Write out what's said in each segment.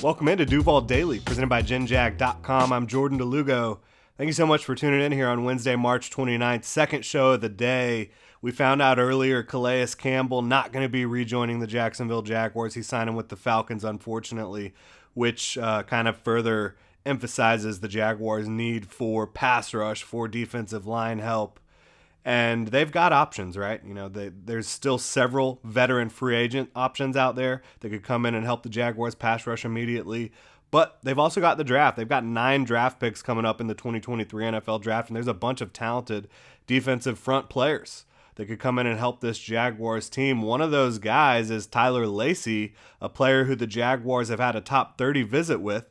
Welcome into Duval Daily, presented by GenJag.com. I'm Jordan DeLugo. Thank you so much for tuning in here on Wednesday, March 29th, second show of the day. We found out earlier Calais Campbell not going to be rejoining the Jacksonville Jaguars. He's signing with the Falcons, unfortunately, which kind of further emphasizes the Jaguars' need for pass rush, for defensive line help. And they've got options, right? You know, there's still several veteran free agent options out there that could come in and help the Jaguars pass rush immediately. But they've also got the draft. They've got 9 draft picks coming up in the 2023 NFL draft, and there's a bunch of talented defensive front players that could come in and help this Jaguars team. One of those guys is Tyler Lacy, a player who the Jaguars have had a top 30 visit with.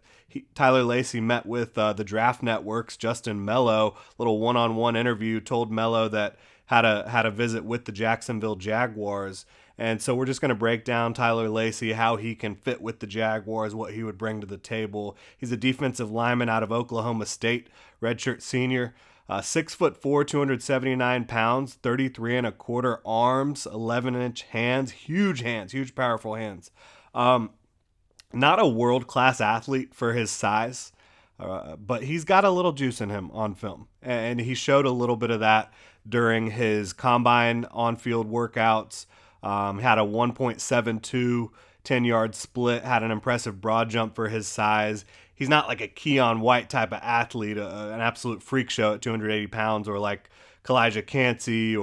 Tyler Lacy met with the Draft Network's Justin Mello. Little one-on-one interview, told Mello that had a visit with the Jacksonville Jaguars. And so we're just going to break down Tyler Lacy, how he can fit with the Jaguars, what he would bring to the table. He's a defensive lineman out of Oklahoma State, redshirt senior. 6'4", 279 pounds, 33 and a quarter arms, 11-inch hands, huge powerful hands. Not a world-class athlete for his size, but he's got a little juice in him on film. And he showed a little bit of that during his combine on-field workouts. Had a 1.72 10-yard split, had an impressive broad jump for his size. He's not like a Keon White type of athlete, an absolute freak show at 280 pounds, or like Kalijah Cansey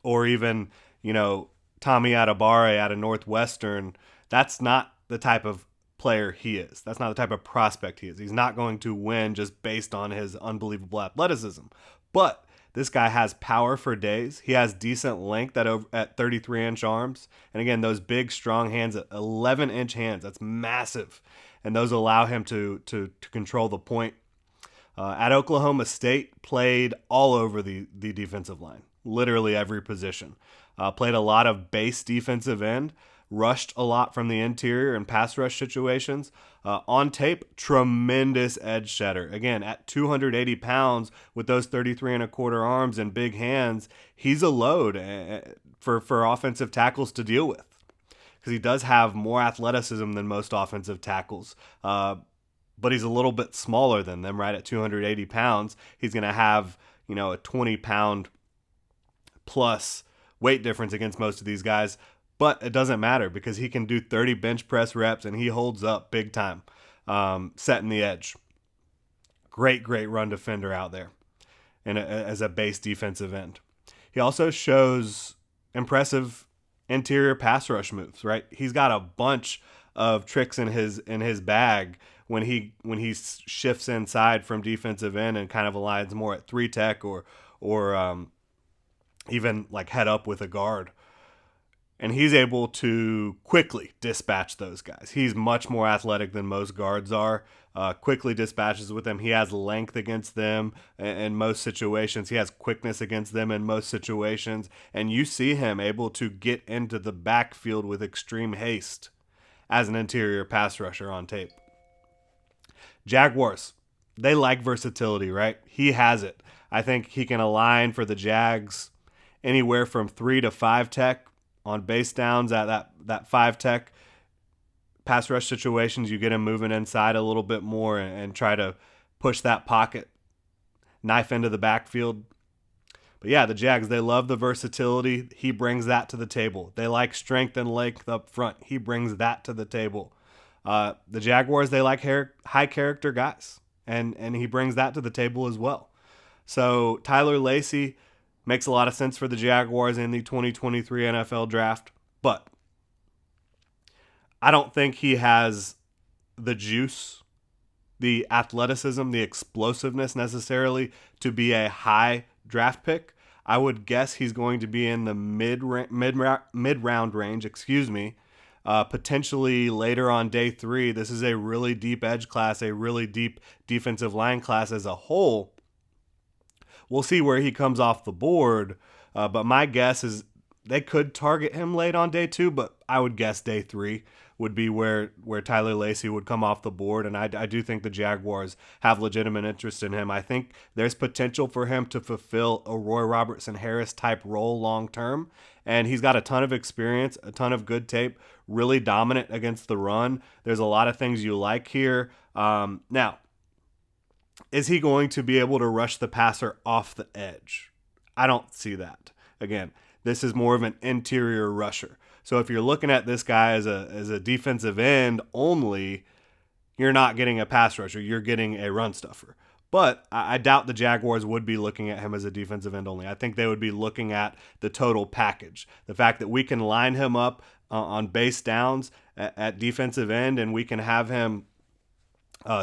or even, you know, Tommy Adebawore out of Northwestern. That's not the type of player he is. That's not the type of prospect he is. He's not going to win just based on his unbelievable athleticism. But this guy has power for days. He has decent length at 33-inch arms. And again, those big, strong hands at 11-inch hands. That's massive. And those allow him to control the point. At Oklahoma State, played all over the defensive line. Literally every position. Played a lot of base defensive end. Rushed a lot from the interior in pass rush situations. On tape, tremendous edge setter. Again, at 280 pounds with those 33 and a quarter arms and big hands, he's a load for offensive tackles to deal with, because he does have more athleticism than most offensive tackles. But he's a little bit smaller than them, right? At 280 pounds, he's going to have, you know, a 20-pound plus weight difference against most of these guys. But it doesn't matter, because he can do 30 bench press reps and he holds up big time, setting the edge. Great run defender out there and as a base defensive end. He also shows impressive interior pass rush moves, right? He's got a bunch of tricks in his bag when he shifts inside from defensive end and kind of aligns more at 3 tech or even like head up with a guard. And he's able to quickly dispatch those guys. He's much more athletic than most guards are. Quickly dispatches with them. He has length against them in most situations. He has quickness against them in most situations. And you see him able to get into the backfield with extreme haste as an interior pass rusher on tape. Jaguars, they like versatility, right? He has it. I think he can align for the Jags anywhere from 3 to 5 tech. On base downs at that 5 tech pass rush situations, you get him moving inside a little bit more and try to push that pocket, knife into the backfield. But yeah, the Jags, they love the versatility. He brings that to the table. They like strength and length up front. He brings that to the table. The Jaguars, they like high character guys, and he brings that to the table as well. So Tyler Lacy makes a lot of sense for the Jaguars in the 2023 NFL draft, but I don't think he has the juice, the athleticism, the explosiveness necessarily to be a high draft pick. I would guess he's going to be in the mid-round range, potentially later on day 3. This is a really deep edge class, a really deep defensive line class as a whole. We'll see where he comes off the board, but my guess is they could target him late on day 2, but I would guess day 3 would be where Tyler Lacy would come off the board. And I do think the Jaguars have legitimate interest in him. I think there's potential for him to fulfill a Roy Robertson Harris type role long term. And he's got a ton of experience, a ton of good tape, really dominant against the run. There's a lot of things you like here. Now, is he going to be able to rush the passer off the edge? I don't see that. Again, this is more of an interior rusher. So if you're looking at this guy as a defensive end only, you're not getting a pass rusher. You're getting a run stuffer. But I doubt the Jaguars would be looking at him as a defensive end only. I think they would be looking at the total package. The fact that we can line him up on base downs at defensive end, and we can have him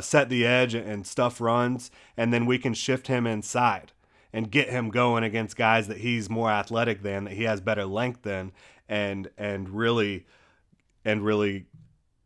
set the edge and stuff runs, and then we can shift him inside and get him going against guys that he's more athletic than, that he has better length than, and really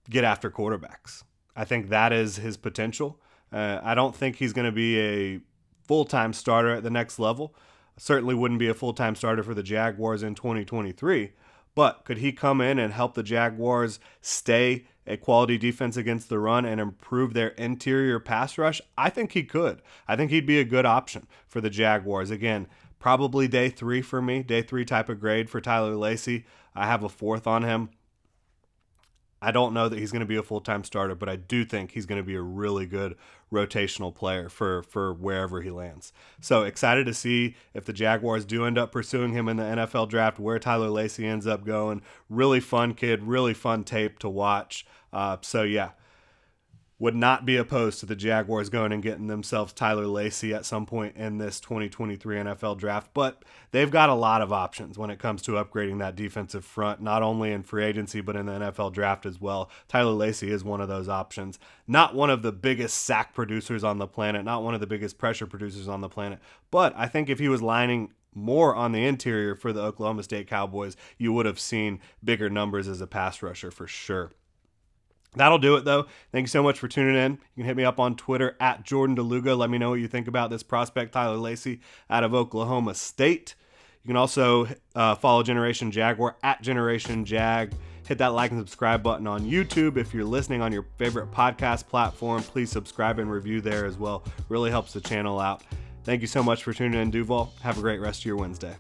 get after quarterbacks. I think that is his potential. I don't think he's going to be a full-time starter at the next level. Certainly wouldn't be a full-time starter for the Jaguars in 2023. But could he come in and help the Jaguars stay a quality defense against the run and improve their interior pass rush? I think he could. I think he'd be a good option for the Jaguars. Again, probably day 3 for me, day 3 type of grade for Tyler Lacy. I have a 4th on him. I don't know that he's going to be a full-time starter, but I do think he's going to be a really good rotational player for wherever he lands. So excited to see if the Jaguars do end up pursuing him in the NFL draft, where Tyler Lacy ends up going. Really fun kid, really fun tape to watch. So yeah, would not be opposed to the Jaguars going and getting themselves Tyler Lacy at some point in this 2023 NFL draft. But they've got a lot of options when it comes to upgrading that defensive front, not only in free agency, but in the NFL draft as well. Tyler Lacy is one of those options. Not one of the biggest sack producers on the planet, not one of the biggest pressure producers on the planet. But I think if he was lining more on the interior for the Oklahoma State Cowboys, you would have seen bigger numbers as a pass rusher for sure. That'll do it, though. Thank you so much for tuning in. You can hit me up on Twitter at Jordan DeLuga. Let me know what you think about this prospect, Tyler Lacy, out of Oklahoma State. You can also follow Generation Jaguar at Generation Jag. Hit that like and subscribe button on YouTube. If you're listening on your favorite podcast platform, please subscribe and review there as well. Really helps the channel out. Thank you so much for tuning in, Duval. Have a great rest of your Wednesday.